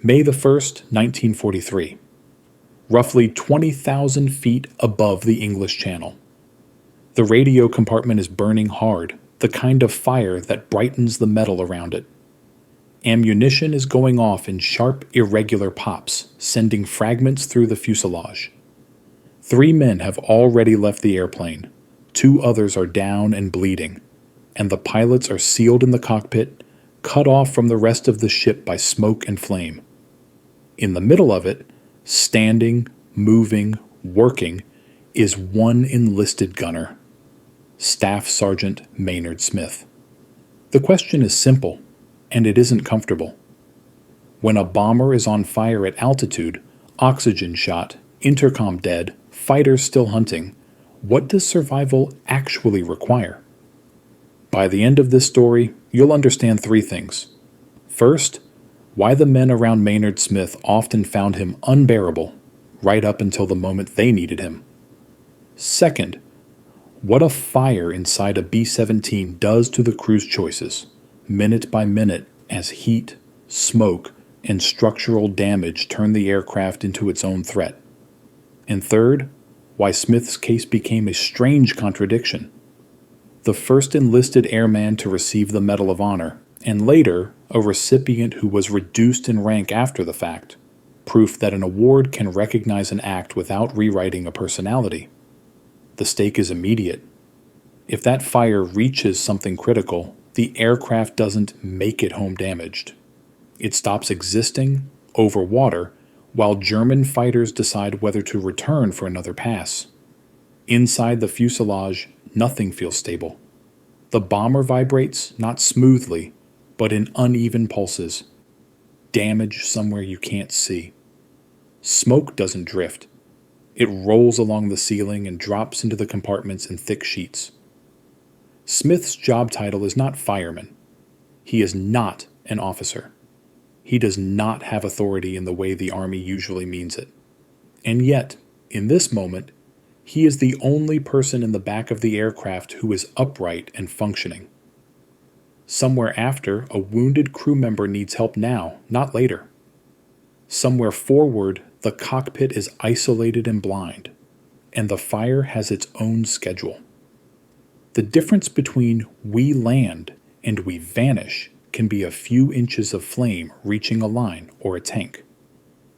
May the 1st, 1943. Roughly 20,000 feet above the English Channel. The radio compartment is burning hard, the kind of fire that brightens the metal around it. Ammunition is going off in sharp, irregular pops, sending fragments through the fuselage. 3 men have already left the airplane. 2 others are down and bleeding, and the pilots are sealed in the cockpit, cut off from the rest of the ship by smoke and flame. In the middle of it, standing, moving, working, is one enlisted gunner, Staff Sergeant Maynard Smith. The question is simple, and it isn't comfortable. When a bomber is on fire at altitude, oxygen shot, intercom dead, fighters still hunting, what does survival actually require? By the end of this story, you'll understand 3 things. First, why the men around Maynard Smith often found him unbearable, right up until the moment they needed him. Second, what a fire inside a B-17 does to the crew's choices, minute by minute, as heat, smoke, and structural damage turn the aircraft into its own threat. And third, why Smith's case became a strange contradiction. The first enlisted airman to receive the Medal of Honor, and later a recipient who was reduced in rank after the fact, proof that an award can recognize an act without rewriting a personality. The stake is immediate. If that fire reaches something critical, the aircraft doesn't make it home damaged. It stops existing over water while German fighters decide whether to return for another pass. Inside the fuselage, nothing feels stable. The bomber vibrates not smoothly, but in uneven pulses. Damage somewhere you can't see. Smoke doesn't drift. It rolls along the ceiling and drops into the compartments in thick sheets. Smith's job title is not fireman. He is not an officer. He does not have authority in the way the Army usually means it. And yet, in this moment, he is the only person in the back of the aircraft who is upright and functioning. Somewhere after, a wounded crew member needs help now, not later. Somewhere forward, the cockpit is isolated and blind, and the fire has its own schedule. The difference between we land and we vanish can be a few inches of flame reaching a line or a tank.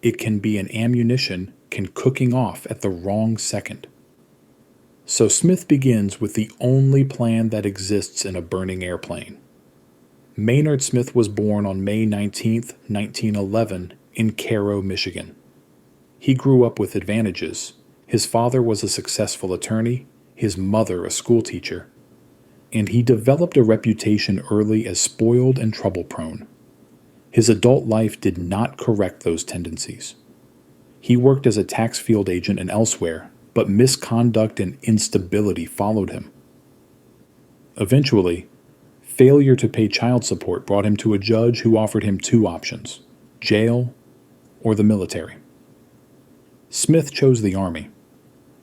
It can be an ammunition cooking off at the wrong second. So Smith begins with the only plan that exists in a burning airplane. Maynard Smith was born on May 19, 1911, in Cairo, Michigan. He grew up with advantages. His father was a successful attorney, his mother a schoolteacher, and he developed a reputation early as spoiled and trouble-prone. His adult life did not correct those tendencies. He worked as a tax field agent and elsewhere, but misconduct and instability followed him. Eventually, failure to pay child support brought him to a judge who offered him 2 options: jail or the military. Smith chose the Army.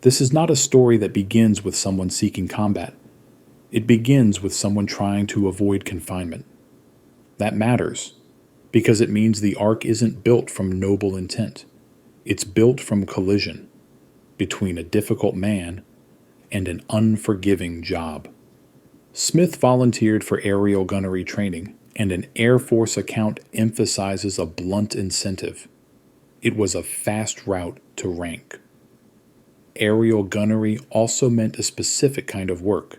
This is not a story that begins with someone seeking combat. It begins with someone trying to avoid confinement. That matters, because it means the ark isn't built from noble intent. It's built from collision between a difficult man and an unforgiving job. Smith volunteered for aerial gunnery training, and an Air Force account emphasizes a blunt incentive. It was a fast route to rank. Aerial gunnery also meant a specific kind of work.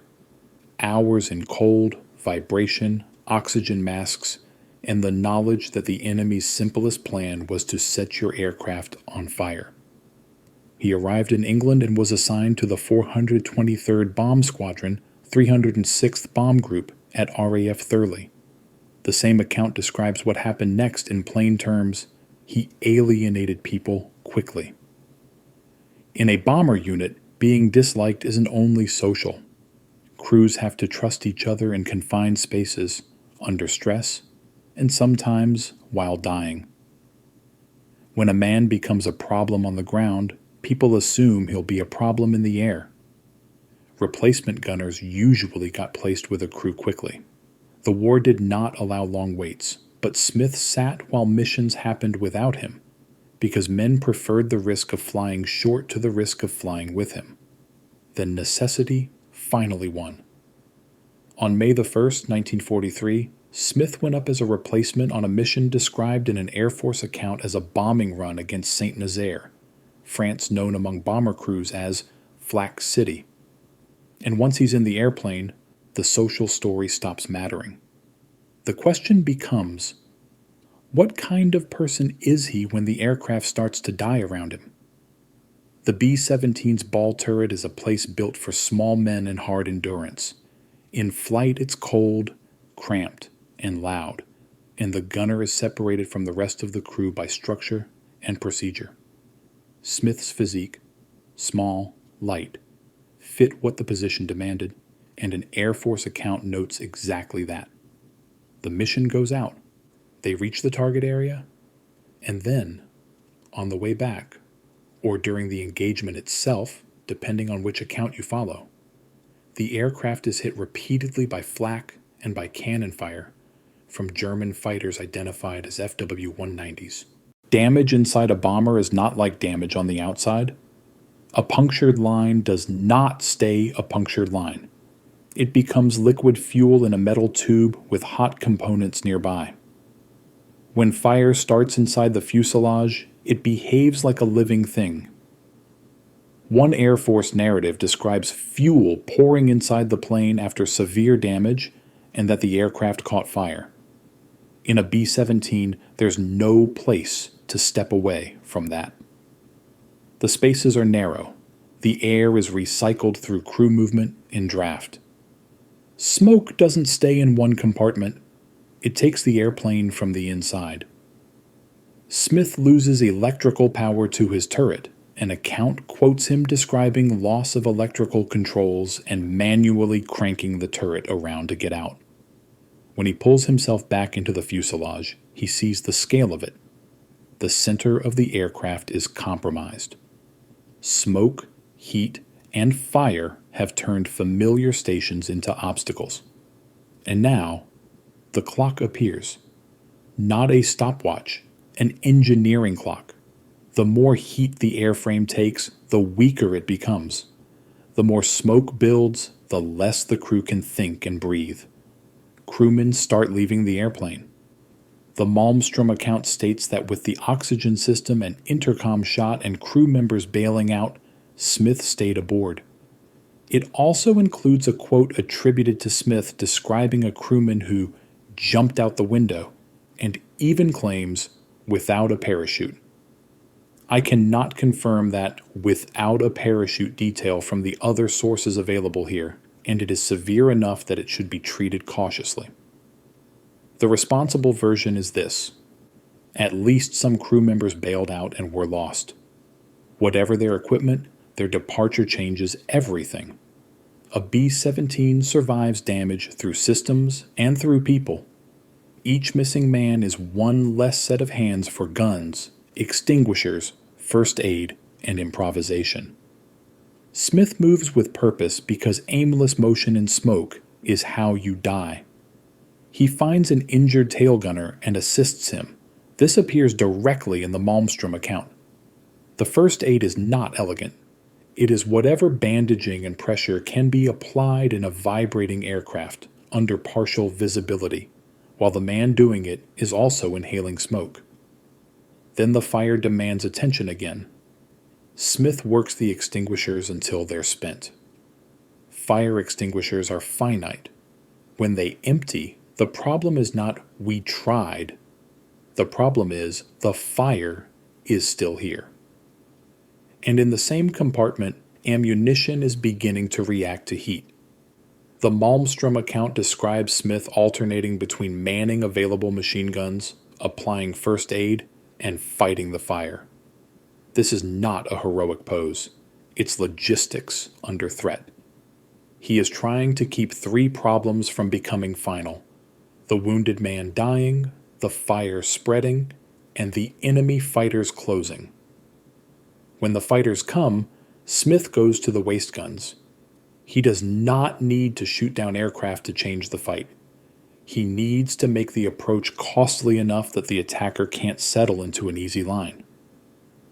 Hours in cold, vibration, oxygen masks, and the knowledge that the enemy's simplest plan was to set your aircraft on fire. He arrived in England and was assigned to the 423rd Bomb Squadron, 306th Bomb Group at RAF Thurley. The same account describes what happened next in plain terms: he alienated people quickly. In a bomber unit, being disliked isn't only social. Crews have to trust each other in confined spaces, under stress, and sometimes while dying. When a man becomes a problem on the ground, people assume he'll be a problem in the air. Replacement gunners usually got placed with a crew quickly. The war did not allow long waits, but Smith sat while missions happened without him, because men preferred the risk of flying short to the risk of flying with him. Then necessity finally won. On May the 1st, 1943, Smith went up as a replacement on a mission described in an Air Force account as a bombing run against Saint-Nazaire, France known among bomber crews as Flak City. And once he's in the airplane, the social story stops mattering. The question becomes, what kind of person is he when the aircraft starts to die around him? The B-17's ball turret is a place built for small men and hard endurance. In flight, it's cold, cramped, and loud, and the gunner is separated from the rest of the crew by structure and procedure. Smith's physique, small, light, fit what the position demanded, and an Air Force account notes exactly that. The mission goes out, they reach the target area, and then, on the way back, or during the engagement itself, depending on which account you follow, the aircraft is hit repeatedly by flak and by cannon fire from German fighters identified as FW-190s. Damage inside a bomber is not like damage on the outside. A punctured line does not stay a punctured line. It becomes liquid fuel in a metal tube with hot components nearby. When fire starts inside the fuselage, it behaves like a living thing. One Air Force narrative describes fuel pouring inside the plane after severe damage and that the aircraft caught fire. In a B-17, there's no place to step away from that. The spaces are narrow. The air is recycled through crew movement in draft. Smoke doesn't stay in one compartment. It takes the airplane from the inside. Smith loses electrical power to his turret. An account quotes him describing loss of electrical controls and manually cranking the turret around to get out. When he pulls himself back into the fuselage, he sees the scale of it. The center of the aircraft is compromised. Smoke, heat, and fire have turned familiar stations into obstacles. And now, the clock appears. Not a stopwatch, an engineering clock. The more heat the airframe takes, the weaker it becomes. The more smoke builds, the less the crew can think and breathe. Crewmen start leaving the airplane. The Malmstrom account states that with the oxygen system and intercom shot and crew members bailing out, Smith stayed aboard. It also includes a quote attributed to Smith describing a crewman who jumped out the window, and even claims without a parachute. I cannot confirm that without a parachute detail from the other sources available here, and it is severe enough that it should be treated cautiously. The responsible version is this: at least some crew members bailed out and were lost. Whatever their equipment, their departure changes everything. A B-17 survives damage through systems and through people. Each missing man is one less set of hands for guns, extinguishers, first aid, and improvisation. Smith moves with purpose because aimless motion in smoke is how you die. He finds an injured tail gunner and assists him. This appears directly in the Malmstrom account. The first aid is not elegant. It is whatever bandaging and pressure can be applied in a vibrating aircraft under partial visibility, while the man doing it is also inhaling smoke. Then the fire demands attention again. Smith works the extinguishers until they're spent. Fire extinguishers are finite. When they empty, the problem is not "we tried." The problem is the fire is still here. And in the same compartment, ammunition is beginning to react to heat. The Malmstrom account describes Smith alternating between manning available machine guns, applying first aid, and fighting the fire. This is not a heroic pose. It's logistics under threat. He is trying to keep three problems from becoming final: the wounded man dying, the fire spreading, and the enemy fighters closing. When the fighters come, Smith goes to the waist guns. He does not need to shoot down aircraft to change the fight. He needs to make the approach costly enough that the attacker can't settle into an easy line.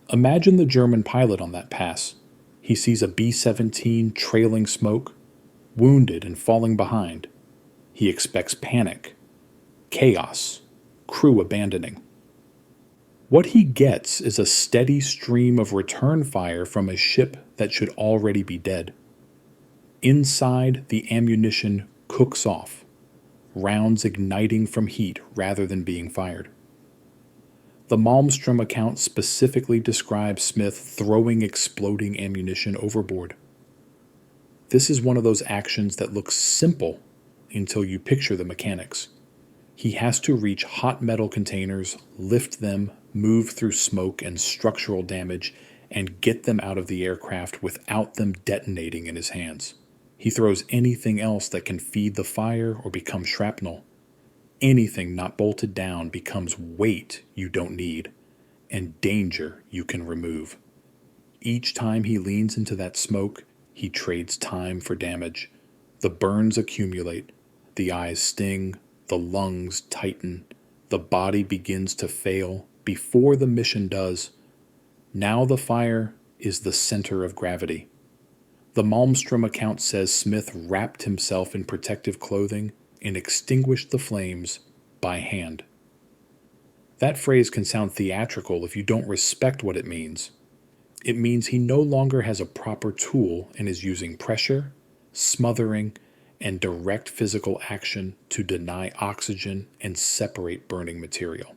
Imagine the German pilot on that pass. He sees a B-17 trailing smoke, wounded and falling behind. He expects panic, chaos, crew abandoning. What he gets is a steady stream of return fire from a ship that should already be dead. Inside, the ammunition cooks off, rounds igniting from heat rather than being fired. The Malmstrom account specifically describes Smith throwing exploding ammunition overboard. This is one of those actions that looks simple until you picture the mechanics. He has to reach hot metal containers, lift them, move through smoke and structural damage, and get them out of the aircraft without them detonating in his hands. He throws anything else that can feed the fire or become shrapnel. Anything not bolted down becomes weight you don't need, and danger you can remove. Each time he leans into that smoke, he trades time for damage. The burns accumulate, the eyes sting, the lungs tighten, the body begins to fail before the mission does. Now the fire is the center of gravity. The Malmstrom account says Smith wrapped himself in protective clothing and extinguished the flames by hand. That phrase can sound theatrical if you don't respect what it means. It means he no longer has a proper tool and is using pressure, smothering, and direct physical action to deny oxygen and separate burning material.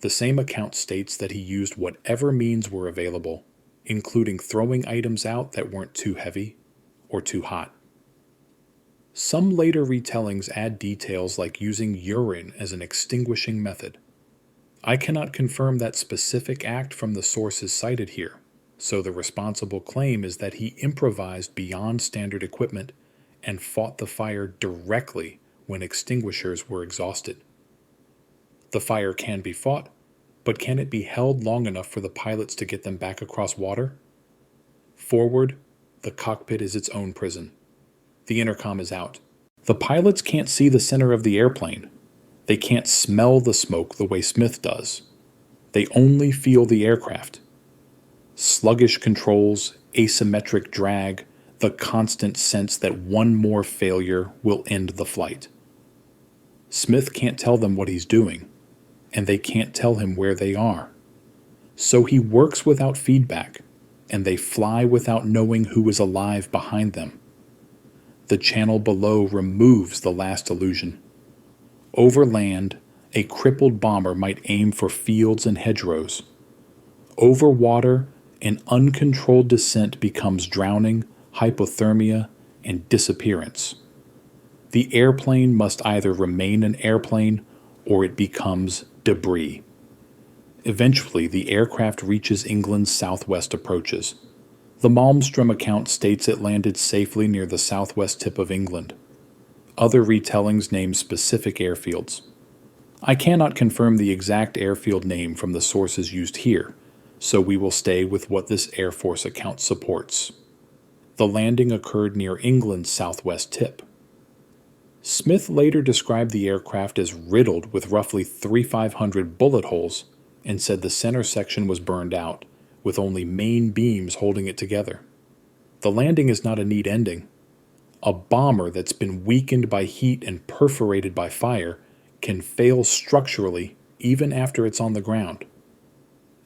The same account states that he used whatever means were available, including throwing items out that weren't too heavy or too hot. Some later retellings add details like using urine as an extinguishing method. I cannot confirm that specific act from the sources cited here, so the responsible claim is that he improvised beyond standard equipment and fought the fire directly when extinguishers were exhausted. The fire can be fought, but can it be held long enough for the pilots to get them back across water? Forward, the cockpit is its own prison. The intercom is out. The pilots can't see the center of the airplane. They can't smell the smoke the way Smith does. They only feel the aircraft. Sluggish controls, asymmetric drag, the constant sense that one more failure will end the flight. Smith can't tell them what he's doing, and they can't tell him where they are. So he works without feedback, and they fly without knowing who is alive behind them. The channel below removes the last illusion. Over land, a crippled bomber might aim for fields and hedgerows. Over water, an uncontrolled descent becomes drowning, hypothermia, and disappearance. The airplane must either remain an airplane or it becomes debris. Eventually, the aircraft reaches England's southwest approaches. The Malmstrom account states it landed safely near the southwest tip of England. Other retellings name specific airfields. I cannot confirm the exact airfield name from the sources used here, so we will stay with what this Air Force account supports. The landing occurred near England's southwest tip. Smith later described the aircraft as riddled with roughly 3,500 bullet holes and said the center section was burned out, with only main beams holding it together. The landing is not a neat ending. A bomber that's been weakened by heat and perforated by fire can fail structurally even after it's on the ground.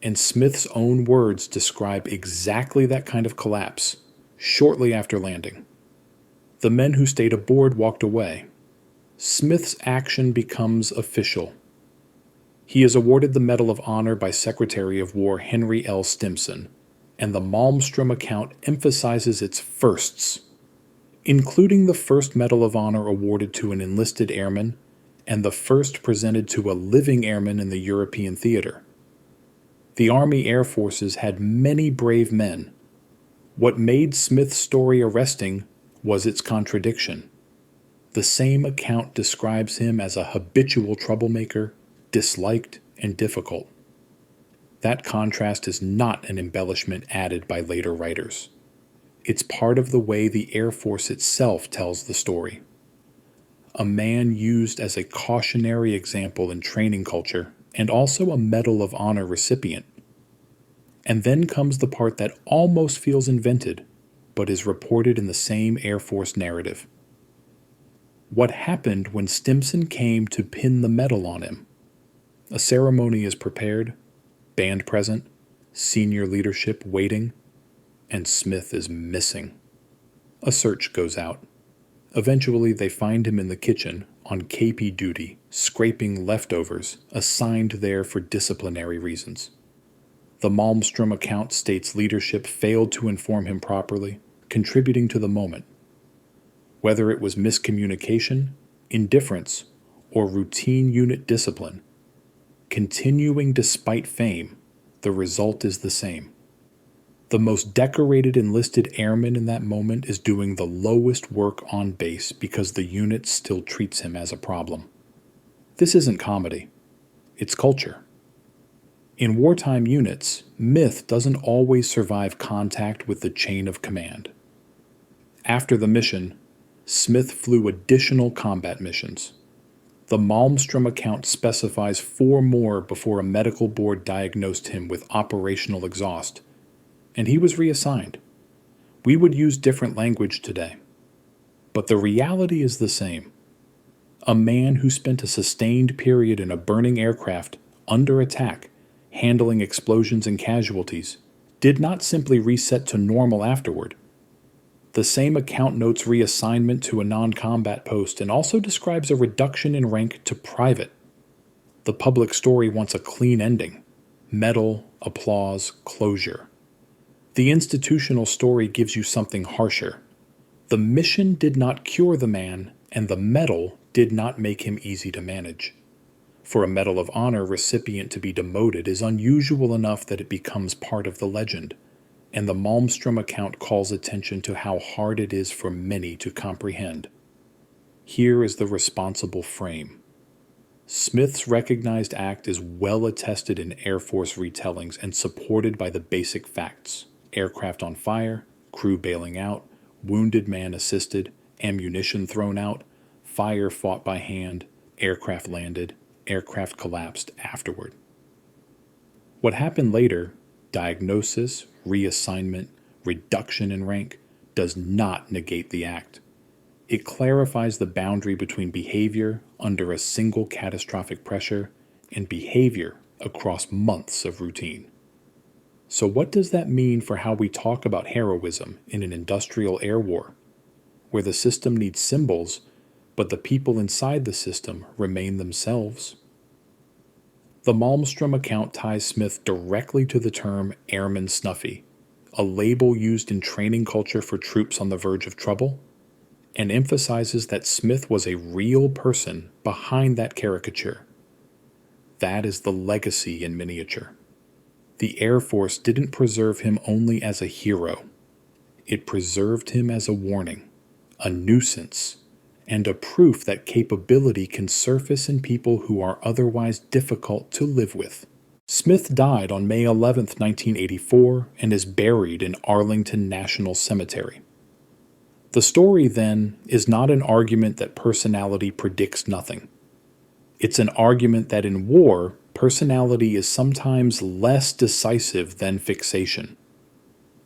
And Smith's own words describe exactly that kind of collapse shortly after landing. The men who stayed aboard walked away. Smith's action becomes official. He is awarded the Medal of Honor by Secretary of War Henry L. Stimson, and the Malmstrom account emphasizes its firsts, including the first Medal of Honor awarded to an enlisted airman and the first presented to a living airman in the European theater. The Army Air Forces had many brave men. What made Smith's story arresting was its contradiction. The same account describes him as a habitual troublemaker, disliked, and difficult. That contrast is not an embellishment added by later writers. It's part of the way the Air Force itself tells the story. a man used as a cautionary example in training culture and also a Medal of Honor recipient. And then comes the part that almost feels invented, but is reported in the same Air Force narrative. What happened when Stimson came to pin the medal on him? A ceremony is prepared, band present, senior leadership waiting, and Smith is missing. A search goes out. Eventually, they find him in the kitchen, on KP duty, scraping leftovers, assigned there for disciplinary reasons. The Malmstrom account states leadership failed to inform him properly, contributing to the moment. Whether it was miscommunication, indifference, or routine unit discipline, continuing despite fame, the result is the same. The most decorated enlisted airman in that moment is doing the lowest work on base because the unit still treats him as a problem. This isn't comedy. It's culture. In wartime units, myth doesn't always survive contact with the chain of command. After the mission, Smith flew additional combat missions. The Malmstrom account specifies 4 more before a medical board diagnosed him with operational exhaust, and he was reassigned. We would use different language today, but the reality is the same. A man who spent a sustained period in a burning aircraft under attack, handling explosions and casualties, did not simply reset to normal afterward. The same account notes reassignment to a non-combat post and also describes a reduction in rank to private. The public story wants a clean ending: medal, applause, closure. The institutional story gives you something harsher. The mission did not cure the man, and the medal did not make him easy to manage. For a Medal of Honor recipient to be demoted is unusual enough that it becomes part of the legend, and the Malmstrom account calls attention to how hard it is for many to comprehend. Here is the responsible frame. Smith's recognized act is well attested in Air Force retellings and supported by the basic facts: aircraft on fire, crew bailing out, wounded man assisted, ammunition thrown out, fire fought by hand, aircraft landed, aircraft collapsed afterward. What happened later, diagnosis, reassignment, reduction in rank, does not negate the act. It clarifies the boundary between behavior under a single catastrophic pressure and behavior across months of routine. So what does that mean for how we talk about heroism in an industrial air war, where the system needs symbols, but the people inside the system remain themselves? The Malmstrom account ties Smith directly to the term Airman Snuffy, a label used in training culture for troops on the verge of trouble, and emphasizes that Smith was a real person behind that caricature. That is the legacy in miniature. The Air Force didn't preserve him only as a hero. It preserved him as a warning, a nuisance, and a proof that capability can surface in people who are otherwise difficult to live with. Smith died on May 11, 1984, and is buried in Arlington National Cemetery. The story, then, is not an argument that personality predicts nothing. It's an argument that in war, personality is sometimes less decisive than fixation.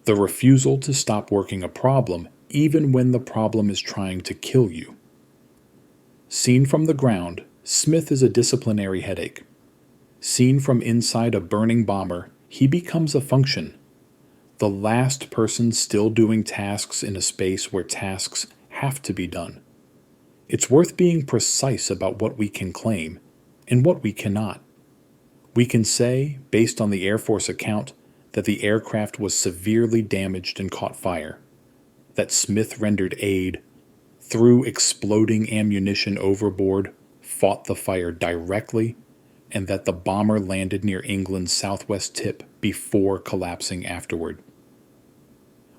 The refusal to stop working a problem even when the problem is trying to kill you. Seen from the ground, Smith is a disciplinary headache. Seen from inside a burning bomber, he becomes a function. The last person still doing tasks in a space where tasks have to be done. It's worth being precise about what we can claim and what we cannot. We can say, based on the Air Force account, that the aircraft was severely damaged and caught fire, that Smith rendered aid, threw exploding ammunition overboard, fought the fire directly, and that the bomber landed near England's southwest tip before collapsing afterward.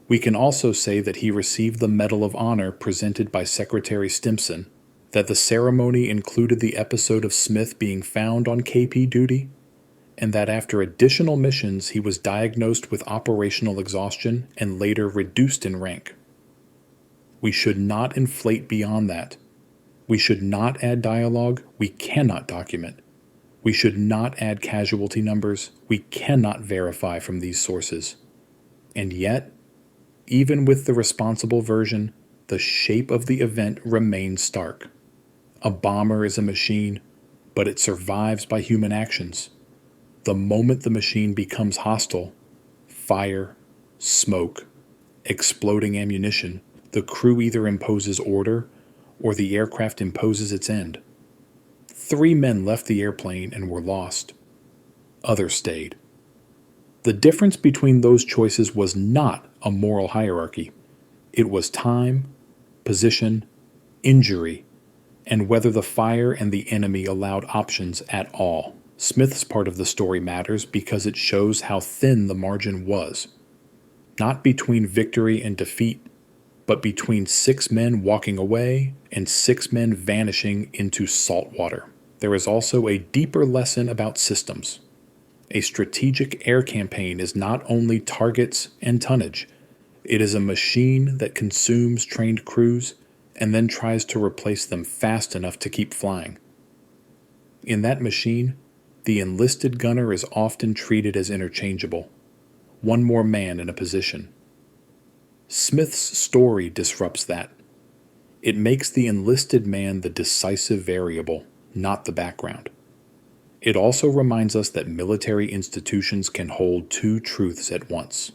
We can also say that he received the Medal of Honor presented by Secretary Stimson, that the ceremony included the episode of Smith being found on KP duty, and that after additional missions he was diagnosed with operational exhaustion and later reduced in rank. We should not inflate beyond that. We should not add dialogue. We cannot document. We should not add casualty numbers. We cannot verify from these sources. And yet, even with the responsible version, the shape of the event remains stark. A bomber is a machine, but it survives by human actions. The moment the machine becomes hostile, fire, smoke, exploding ammunition, the crew either imposes order or the aircraft imposes its end. 3 men left the airplane and were lost. Others stayed. The difference between those choices was not a moral hierarchy. It was time, position, injury, and whether the fire and the enemy allowed options at all. Smith's part of the story matters because it shows how thin the margin was. Not between victory and defeat, but between 6 men walking away and 6 men vanishing into salt water. There is also a deeper lesson about systems. A strategic air campaign is not only targets and tonnage, it is a machine that consumes trained crews and then tries to replace them fast enough to keep flying. In that machine, the enlisted gunner is often treated as interchangeable, one more man in a position. Smith's story disrupts that. It makes the enlisted man the decisive variable, not the background. It also reminds us that military institutions can hold 2 truths at once.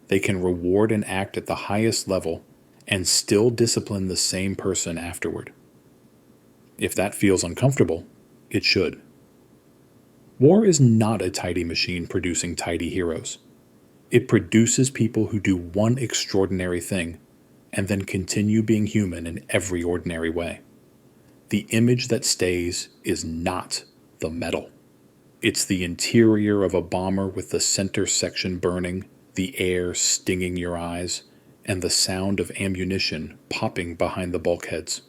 They can reward an act at the highest level and still discipline the same person afterward. If that feels uncomfortable, it should. War is not a tidy machine producing tidy heroes. It produces people who do one extraordinary thing and then continue being human in every ordinary way. The image that stays is not the metal. It's the interior of a bomber with the center section burning, the air stinging your eyes, and the sound of ammunition popping behind the bulkheads.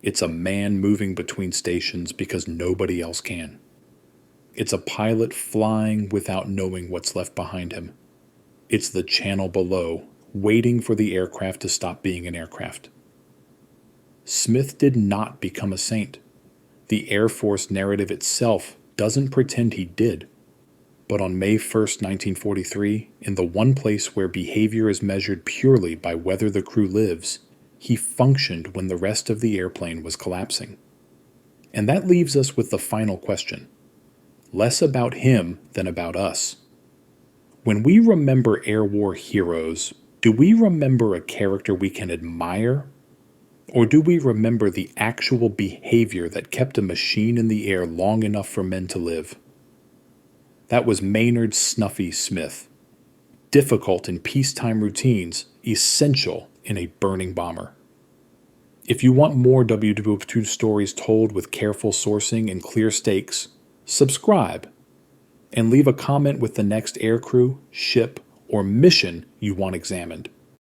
It's a man moving between stations because nobody else can. It's a pilot flying without knowing what's left behind him. It's the channel below, waiting for the aircraft to stop being an aircraft. Smith did not become a saint. The Air Force narrative itself doesn't pretend he did. But on May 1st, 1943, in the one place where behavior is measured purely by whether the crew lives, he functioned when the rest of the airplane was collapsing. And that leaves us with the final question. Less about him than about us. When we remember air war heroes, do we remember a character we can admire? Or do we remember the actual behavior that kept a machine in the air long enough for men to live? That was Maynard's Snuffy Smith. Difficult in peacetime routines, essential in a burning bomber. If you want more WW2 stories told with careful sourcing and clear stakes, subscribe and leave a comment with the next aircrew, ship, or mission you want examined.